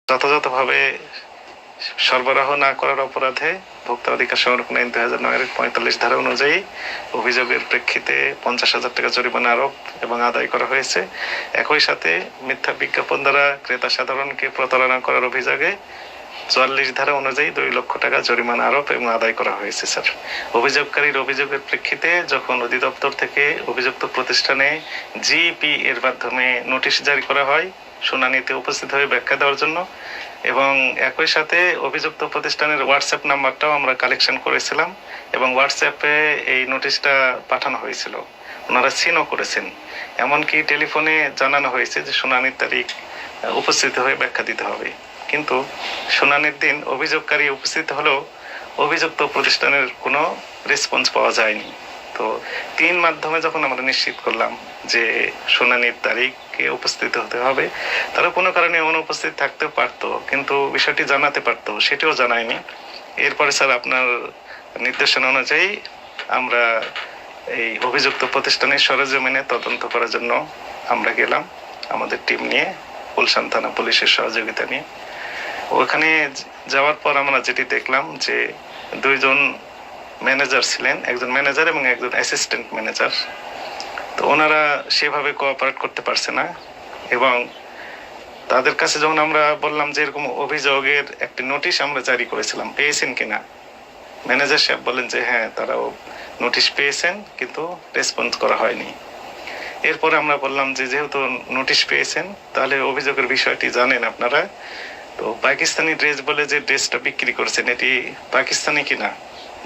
যথাযথভাবে সরবরাহ না করার অপরাধে ভোক্তা অধিকার সংরক্ষণ আইন 2009 এর 45 ধারা অনুযায়ী অভিযোগের প্রেক্ষিতে 50,000 টাকা জরিমানা আরোপ এবং আদায় করা হয়েছে। একই সাথে মিথ্যা বিজ্ঞাপন দ্বারা ক্রেতা সাধারণকে প্রতারণা করার অভিযোগে 44 ধারা অনুযায়ী 2 লক্ষ টাকা জরিমানা আরোপ এবং আদায় করা হয়েছে। স্যার, অভিযোগকারীর অভিযোগের প্রেক্ষিতে যখন অধিদপ্তর থেকে অভিযুক্ত প্রতিষ্ঠানে জিপি এর মাধ্যমে নোটিশ জারি করা হয় শুনানিতে উপস্থিত হয়ে ব্যাখ্যা দেওয়ার জন্য, এবং একই সাথে অভিযুক্ত প্রতিষ্ঠানের হোয়াটসঅ্যাপ নাম্বারটাও আমরা কালেকশন করেছিলাম এবং হোয়াটসঅ্যাপে এই নোটিশটা পাঠানো হয়েছিল। ওনারা সিনও করেছেন, এমনকি টেলিফোনে জানানো হয়েছে যে শুনানির তারিখ উপস্থিত হয়ে ব্যাখ্যা দিতে হবে। কিন্তু শুনানির দিন অভিযোগকারী উপস্থিত হলেও অভিযুক্ত প্রতিষ্ঠানের কোনো রেসপন্স পাওয়া যায়নি। তো 3 মাধ্যমে যখন আমরা নিশ্চিত করলাম যে শুনানির তারিখে উপস্থিত হতে হবে, তারা কোনো কারণে অনুপস্থিত থাকতে পারতো, কিন্তু বিষয়টি জানাতে পারতো, সেটিও জানায়নি। এরপরে স্যার আপনার নির্দেশনা অনুযায়ী আমরা এই অভিযুক্ত প্রতিষ্ঠানের সরেজমিনে তদন্ত করার জন্য আমরা গেলাম আমাদের টিম নিয়ে, গুলশান থানা পুলিশের সহযোগিতা নিয়ে। ওখানে যাওয়ার পর আমরা যেটি দেখলাম যে 2 জন ম্যানেজার ছিলেন, একজন ম্যানেজার এবং একজন অ্যাসিস্ট্যান্ট ম্যানেজার। তো ওনারা সেভাবে কোঅপারেট করতে পারছে না, এবং তাদের কাছে যখন আমরা বললাম যে এরকম অভিযোগের একটি নোটিশ আমরা জারি করেছিলাম, পেয়েছেন কিনা, ম্যানেজার সাহেব বলেন যে হ্যাঁ তারাও নোটিশ পেয়েছেন কিন্তু রেসপন্স করা হয়নি। এরপরে আমরা বললাম যে যেহেতু নোটিশ পেয়েছেন তাহলে অভিযোগের বিষয়টি জানেন আপনারা, তো পাকিস্তানি ড্রেস বলে যে ড্রেসটা বিক্রি করেছেন এটি পাকিস্তানি কিনা।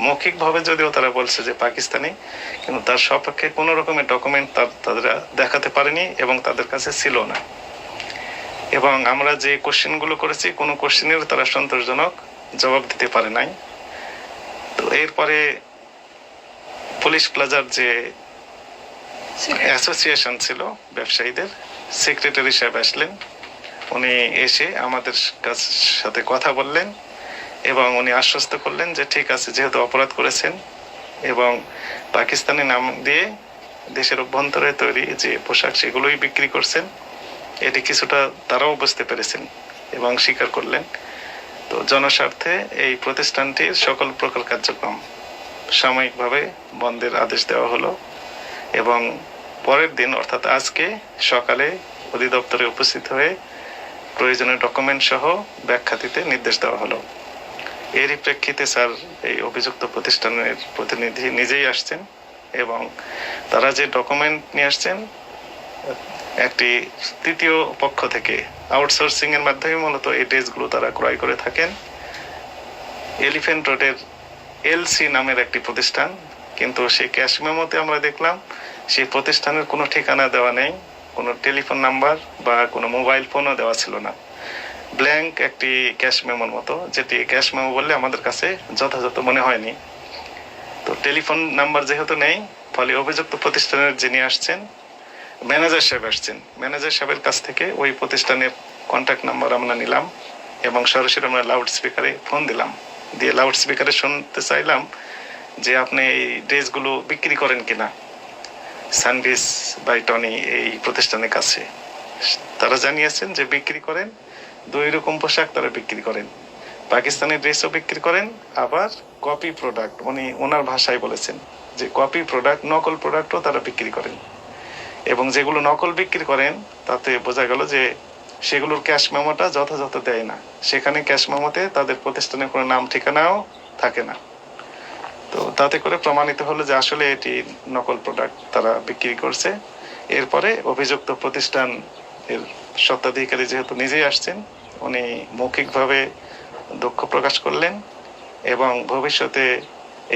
মৌখিকভাবে যদিও তারা বলছে যে পাকিস্তানি, কিন্তু তার সপক্ষে কোনো রকমের ডকুমেন্ট তারা দেখাতে পারেনি এবং তাদের কাছে ছিল না। এবং আমরা যে কোশ্চেনগুলো করেছি কোনো কোশ্চেনের তারা সন্তোষজনক জবাব দিতে পারে নাই। তো এরপরে পুলিশ প্লাজার যে অ্যাসোসিয়েশন ছিল ব্যবসায়ীদের সেক্রেটারি সাহেব আসলেন, উনি এসে আমাদের সাথে কথা বললেন এবং উনি আশ্বস্ত করলেন যে ঠিক আছে, যেহেতু অপরাধ করেছেন এবং পাকিস্তানি নাম দিয়ে দেশের অভ্যন্তরে তৈরি যে পোশাক সেগুলোই বিক্রি করছেন, এটি কিছুটা তারাও বুঝতে পেরেছেন এবং স্বীকার করলেন। তো জনস্বার্থে এই প্রতিষ্ঠানটির সকল প্রকার কার্যক্রম সাময়িকভাবে বন্ধের আদেশ দেওয়া হলো এবং পরের দিন অর্থাৎ আজকে সকালে অধিদপ্তরে উপস্থিত হয়ে প্রয়োজনীয় ডকুমেন্ট সহ ব্যাখ্যা দিতে নির্দেশ দেওয়া হলো। এরই প্রেক্ষিতে স্যার এই অভিযুক্ত প্রতিষ্ঠানের প্রতিনিধি নিজেই আসছেন এবং তারা যে ডকুমেন্ট নিয়ে আসছেন একটি তৃতীয় পক্ষ থেকে আউটসোর্সিং এর মাধ্যমে মূলত এই ড্রেসগুলো তারা ক্রয় করে থাকেন। এলিফ্যান্ট রোডের এলসি নামের একটি প্রতিষ্ঠান, কিন্তু সেই ক্যাশ মেমোতে আমরা দেখলাম সেই প্রতিষ্ঠানের কোনো ঠিকানা দেওয়া নেই, কোনো টেলিফোন নাম্বার বা কোনো মোবাইল ফোনও দেওয়া ছিল না। ব্ল্যাঙ্ক একটি ক্যাশ মেমোর মতো, যেটি ক্যাশ মেমো বললে আমাদের কাছে যথাযথ মনে হয়নি। তো টেলিফোন নাম্বার যেহেতু নেই, ফলে অভিযুক্ত প্রতিষ্ঠানের যিনি আসছেন ম্যানেজার সাহেব আসছেন, ম্যানেজার সাহেবের কাছ থেকে ওই প্রতিষ্ঠানের কন্ট্যাক্ট নাম্বার আমরা নিলাম এবং সরাসরি আমরা লাউড স্পিকারে ফোন দিলাম, দিয়ে লাউড স্পিকারে শুনতে চাইলাম যে আপনি এই ড্রেসগুলো বিক্রি করেন কিনা সানভিস বাই টনি এই প্রতিষ্ঠানের কাছে। তারা জানিয়েছেন যে বিক্রি করেন, 2 রকম পোশাক তারা বিক্রি করেন, পাকিস্তানি ড্রেসও বিক্রি করেন, আবার কপি প্রোডাক্ট, উনি ওনার ভাষায় বলেছেন যে কপি প্রোডাক্ট নকল প্রোডাক্টও তারা বিক্রি করেন। এবং যেগুলো নকল বিক্রি করেন তাতে বোঝা গেল যে সেগুলোর ক্যাশ মেমোটা যথাযথ দেয় না, সেখানে ক্যাশ মেমোতে তাদের প্রতিষ্ঠানের কোনো নাম ঠিকানাও থাকে না। তো তাতে করে প্রমাণিত হলো যে আসলে এটি নকল প্রোডাক্ট তারা বিক্রি করছে। এরপরে অভিযুক্ত প্রতিষ্ঠান এর স্বত্বাধিকারী যেহেতু নিজেই আসছেন, উনি মৌখিকভাবে দুঃখ প্রকাশ করলেন এবং ভবিষ্যতে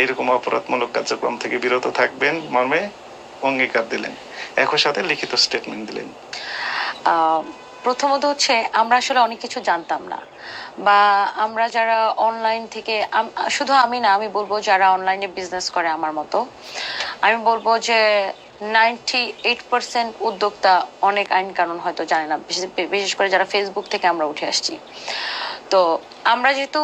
এইরকম অপরাধমূলক কার্যক্রম থেকে বিরত থাকবেন মর্মে অঙ্গীকার দিলেন, একই সাথে লিখিত স্টেটমেন্ট দিলেন। প্রথমত হচ্ছে আমরা আসলে অনেক কিছু জানতাম না, বা আমরা যারা অনলাইন থেকে, শুধু আমি না, আমি বলবো যারা অনলাইনে বিজনেস করে আমার মতো, আমি বলবো যে 98% উদ্যোক্তা অনেক আইন কানুন হয়তো জানে না, বিশেষ করে যারা ফেসবুক থেকে আমরা উঠে আসছি। তো আমরা যেহেতু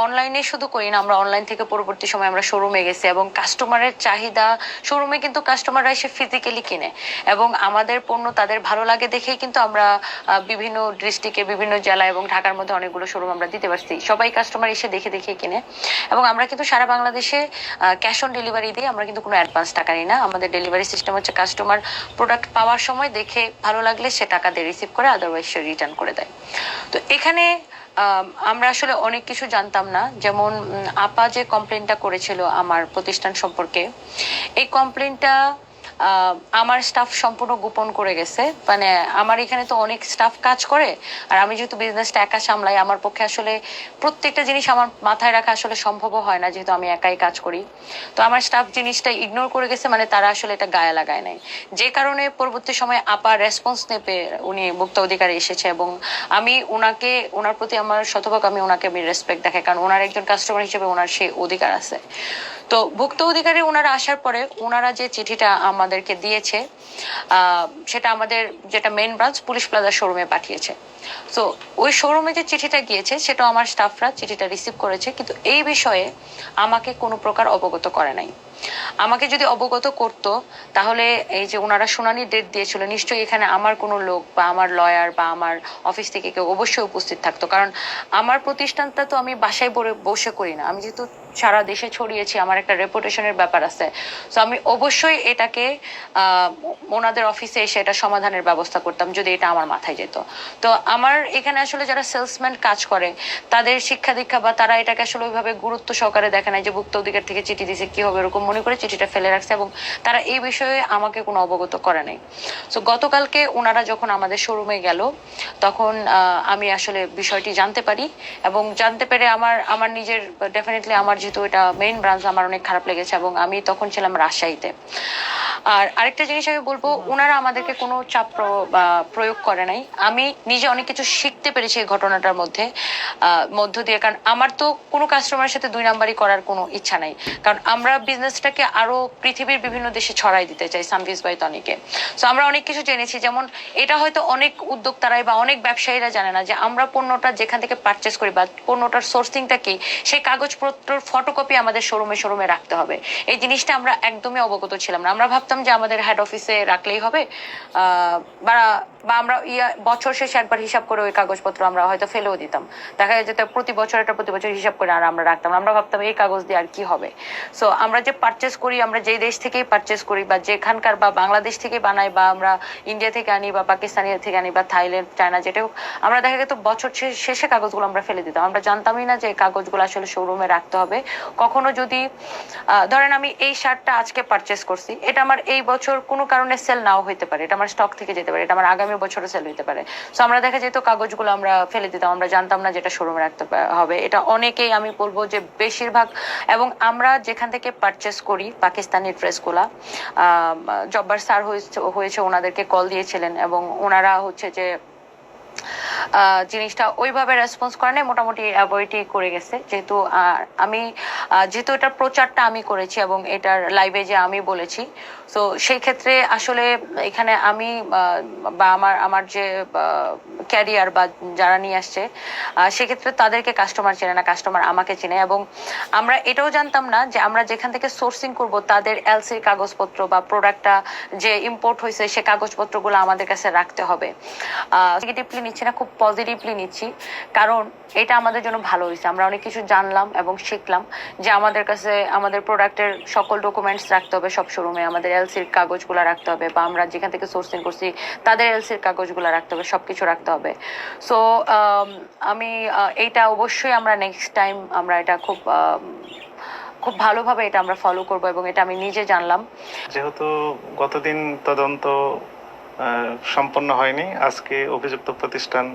অনলাইনে শুধু করি না, আমরা অনলাইন থেকে পরবর্তী সময় আমরা শোরুমে গেছি এবং কাস্টমারের চাহিদা, শোরুমে কিন্তু কাস্টমাররা এসে ফিজিক্যালি কিনে এবং আমাদের পণ্য তাদের ভালো লাগে দেখেই কিন্তু আমরা বিভিন্ন ডিস্ট্রিক্টে, বিভিন্ন জেলা এবং ঢাকার মধ্যে অনেকগুলো শোরুম আমরা দিতে পারছি। সবাই কাস্টমার এসে দেখে দেখে কিনে এবং আমরা কিন্তু সারা বাংলাদেশে ক্যাশ অন ডেলিভারি দিই। আমরা কিন্তু কোনো অ্যাডভান্স টাকা নিই না। আমাদের ডেলিভারি সিস্টেম হচ্ছে কাস্টমার প্রোডাক্ট পাওয়ার সময় দেখে ভালো লাগলে সে টাকা দিয়ে রিসিভ করে, আদারওয়াইজ সে রিটার্ন করে দেয়। তো এখানে আমরা আসলে অনেক কিছু জানতাম না। যেমন আপা যে কমপ্লেনটা করেছিল আমার প্রতিষ্ঠান সম্পর্কে, এই কমপ্লেনটা আমার স্টাফ সম্পূর্ণ গোপন করে গেছে। মানে আমার এখানে তো অনেক স্টাফ কাজ করে, আর আমি যেহেতু বিজনেসটা একা সামলাই, আমার পক্ষে আসলে প্রত্যেকটা জিনিস আমার মাথায় রাখা আসলে সম্ভব হয় না, যেহেতু আমি একাই কাজ করি। তো আমার স্টাফ জিনিসটা ইগনোর করে গেছে, মানে তারা আসলে এটা গায়ে লাগায় নাই। যে কারণে পরবর্তী সময় আপা রেসপন্স নেপে উনি ভোক্তা অধিকারে এসেছে এবং আমি ওনাকে, ওনার প্রতি আমার শতভাগ আমি রেসপেক্ট দেখাই, কারণ ওনার একজন কাস্টমার হিসেবে ওনার সেই অধিকার আছে। তো ভুক্ত অধিকারী ওনারা আসার পরে ওনারা যে চিঠিটা আমাদেরকে দিয়েছে, সেটা আমাদের যেটা মেইন ব্রাঞ্চ পুলিশ প্লাজা শোরুমে পাঠিয়েছে। তো ওই শোরুমে যে চিঠিটা গিয়েছে সেটা আমার স্টাফরা চিঠিটা রিসিভ করেছে, কিন্তু এই বিষয়ে আমাকে কোনো প্রকার অবগত করে নাই। আমাকে যদি অবগত করতো তাহলে এই যে ওনারা শুনানি ডেট দিয়েছিল, নিশ্চয়ই এখানে আমার কোনো লোক বা আমার লয়ার বা আমার অফিস থেকে কেউ অবশ্যই উপস্থিত থাকতো। কারণ আমার প্রতিষ্ঠানটা তো আমি বাসায় বসে করি না, আমি যেহেতু সারা দেশে ছড়িয়েছি, আমার একটা রেপুটেশনের ব্যাপার আছে। তো আমি অবশ্যই এটাকে ওনাদের অফিসে এসে এটা সমাধানের ব্যবস্থা করতাম যদি এটা আমার মাথায় যেত। তো আমার এখানে আসলে যারা সেলসম্যান কাজ করে তাদের শিক্ষা দীক্ষা বা তারা এটাকে আসলে ওইভাবে গুরুত্ব সহকারে দেখে নাই যে ভুক্ত অধিকার থেকে চিঠি দিছে কি হবে, এরকম মনে করে চিঠিটা ফেলে রাখছে এবং তারা এই বিষয়ে আমাকে কোনো অবগত করে নাই। তো গতকালকে ওনারা যখন আমাদের শোরুমে গেল তখন আমি আসলে বিষয়টি জানতে পারি এবং জানতে পেরে আমার আমার নিজের ডেফিনেটলি আমার যেহেতু এটা মেইন ব্রাঞ্চ, আমার অনেক খারাপ লেগেছে এবং আমি তখন ছিলাম রাজশাহীতে। আর আরেকটা জিনিস আমি বলবো, ওনারা আমাদেরকে কোনো চাপ প্রয়োগ করে নাই। আমি নিজে অনেক কিছু শিখতে পেরেছি এই ঘটনাটার মধ্য দিয়ে, কারণ আমার তো কোনো কাস্টমারের সাথে দুই নাম্বারই করার কোনো ইচ্ছা নাই। কারণ আমরা বিজনেসটাকে আরো পৃথিবীর বিভিন্ন দেশে ছড়াই দিতে চাই সানভিজ বাই তনিকে। তো আমরা অনেক কিছু জেনেছি, যেমন এটা হয়তো অনেক উদ্যোক্তারাই বা অনেক ব্যবসায়ীরা জানে না যে আমরা পণ্যটা যেখান থেকে পারচেস করি বা পণ্যটার সোর্সিংটা কি, সেই কাগজপত্রের ফটোকপি আমাদের শোরুমে শোরুমে রাখতে হবে। এই জিনিসটা আমরা একদমই অবগত ছিলাম না। আমরা ভাবতাম যে আমাদের হেড অফিসে রাখলেই হবে, বা বা আমরা বছর শেষে একবার হিসাব করে ওই কাগজপত্র আমরা হয়তো ফেলেও দিতাম। দেখা যেত প্রতি বছর হিসাব করে আর আমরা রাখতাম। আমরা ভাবতাম এই কাগজ দিয়ে আর কি হবে। সো আমরা যে পারচেস করি, আমরা যে দেশ থেকেই পারচেস করি বা যেখানকার, বা বাংলাদেশ থেকে বানাই বা আমরা ইন্ডিয়া থেকে আনি বা পাকিস্তানি থেকে আনি বা থাইল্যান্ড, চায়না, যেটা হোক, আমরা দেখা যেত বছর শেষে কাগজগুলো আমরা ফেলে দিতাম। আমরা জানতামই না যে এই কাগজগুলো আসলে শোরুমে রাখতে হবে। কখনো যদি ধরেন আমি এই শার্টটা আজকে পারচেস করছি, এটা আমার এই বছর কোনো কারণে সেল নাও হইতে পারে, এটা আমার স্টক থেকে যেতে পারে, এটা আমার আগামী বছরে সেল হইতে পারে। সো আমরা দেখা যেত কাগজগুলো আমরা ফেলে দিতাম, আমরা জানতাম না যেটা শোরুমে রাখতে হবে। এটা অনেকেই, আমি বলবো যে বেশিরভাগ, এবং আমরা যেখান থেকে পারচেস করি পাকিস্তানি ড্রেসগুলা, জব্বার স্যার হয়েছে ওনাদেরকে কল দিয়েছিলেন এবং ওনারা হচ্ছে যে জিনিসটা ওইভাবে রেসপন্স করে নাই, মোটামুটি অ্যাভয়েডই করে গেছে। যেহেতু যেহেতু এটার প্রচারটা আমি করেছি এবং এটার লাইভে যে আমি বলেছি, তো সেই ক্ষেত্রে আসলে এখানে আমি বা আমার যে ক্যারিয়ার বা যারা নিয়ে আসছে, সেক্ষেত্রে তাদেরকে কাস্টমার চেনে না, কাস্টমার আমাকে চেনে। এবং আমরা এটাও জানতাম না যে আমরা যেখান থেকে সোর্সিং করব তাদের এলসির কাগজপত্র বা প্রোডাক্টটা যে ইম্পোর্ট হয়েছে সে কাগজপত্রগুলো আমাদের কাছে রাখতে হবে। নেগেটিভলি নিচ্ছি না, খুব পজিটিভলি নিচ্ছি, কারণ এটা আমাদের জন্য ভালো হয়েছে। আমরা অনেক কিছু জানলাম এবং শিখলাম যে আমাদের কাছে আমাদের প্রোডাক্টের সকল ডকুমেন্টস রাখতে হবে সব শোরুমে, আমাদের এলসির কাগজগুলো রাখতে হবে, বা আমরা যেখান থেকে সোর্সিং করছি তাদের এলসির কাগজগুলো রাখতে হবে, সবকিছু রাখতে হবে। সো আমি এইটা অবশ্যই আমরা নেক্সট টাইম আমরা এটা খুব খুব ভালোভাবে এটা আমরা ফলো করব এবং এটা আমি নিজে জানলাম। যেহেতু গতদিন তদন্ত সম্পন্ন হয়নি, আজকে অভিযুক্ত প্রতিষ্ঠান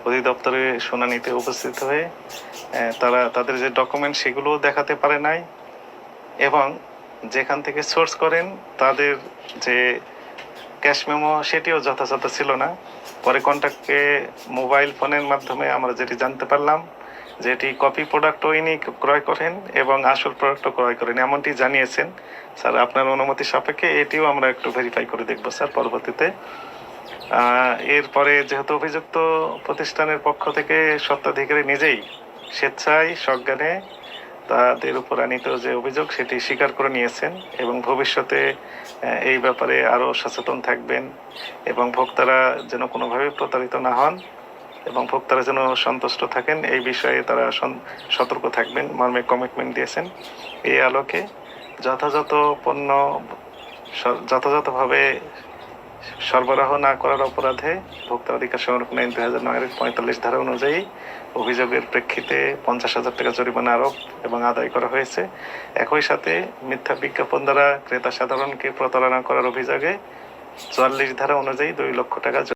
অধিদপ্তরে শুনানিতে উপস্থিত হয়ে তারা তাদের যে ডকুমেন্ট সেগুলো দেখাতে পারে নাই এবং যেখান থেকে সোর্স করেন তাদের যে ক্যাশ মেমো সেটিও যথাযথ ছিল না। পরে কন্ট্যাক্টে মোবাইল ফোনের মাধ্যমে আমরা যেটি জানতে পারলাম যে এটি কপি প্রোডাক্টও ইনি ক্রয় করেন এবং আসল প্রোডাক্টও ক্রয় করেন, এমনটি জানিয়েছেন। স্যার আপনার অনুমতি সাপেক্ষে এটিও আমরা একটু ভেরিফাই করে দেখবো স্যার পরবর্তীতে। এরপরে যেহেতু অভিযুক্ত প্রতিষ্ঠানের পক্ষ থেকে স্বত্বাধিকারী নিজেই স্বেচ্ছায় সজ্ঞানে তাদের উপর আনিত যে অভিযোগ সেটি স্বীকার করে নিয়েছেন এবং ভবিষ্যতে এই ব্যাপারে আরও সচেতন থাকবেন এবং ভোক্তারা যেন কোনোভাবে প্রতারিত না হন এবং ভোক্তারা যেন সন্তুষ্ট থাকেন এই বিষয়ে তারা সতর্ক থাকবেন মর্মে কমিটমেন্ট দিয়েছেন। এই আলোকে যথাযথ পণ্য যথাযথভাবে সরবরাহ না করার অপরাধে ভোক্তা অধিকার সংরক্ষণ আইন 2009 45 ধারা অনুযায়ী অভিযোগের প্রেক্ষিতে 50,000 টাকা জরিমানা আরোপ এবং আদায় করা হয়েছে। একই সাথে মিথ্যা বিজ্ঞাপন দ্বারা ক্রেতা সাধারণকে প্রতারণা করার অভিযোগে 44 ধারা অনুযায়ী 2 লক্ষ টাকা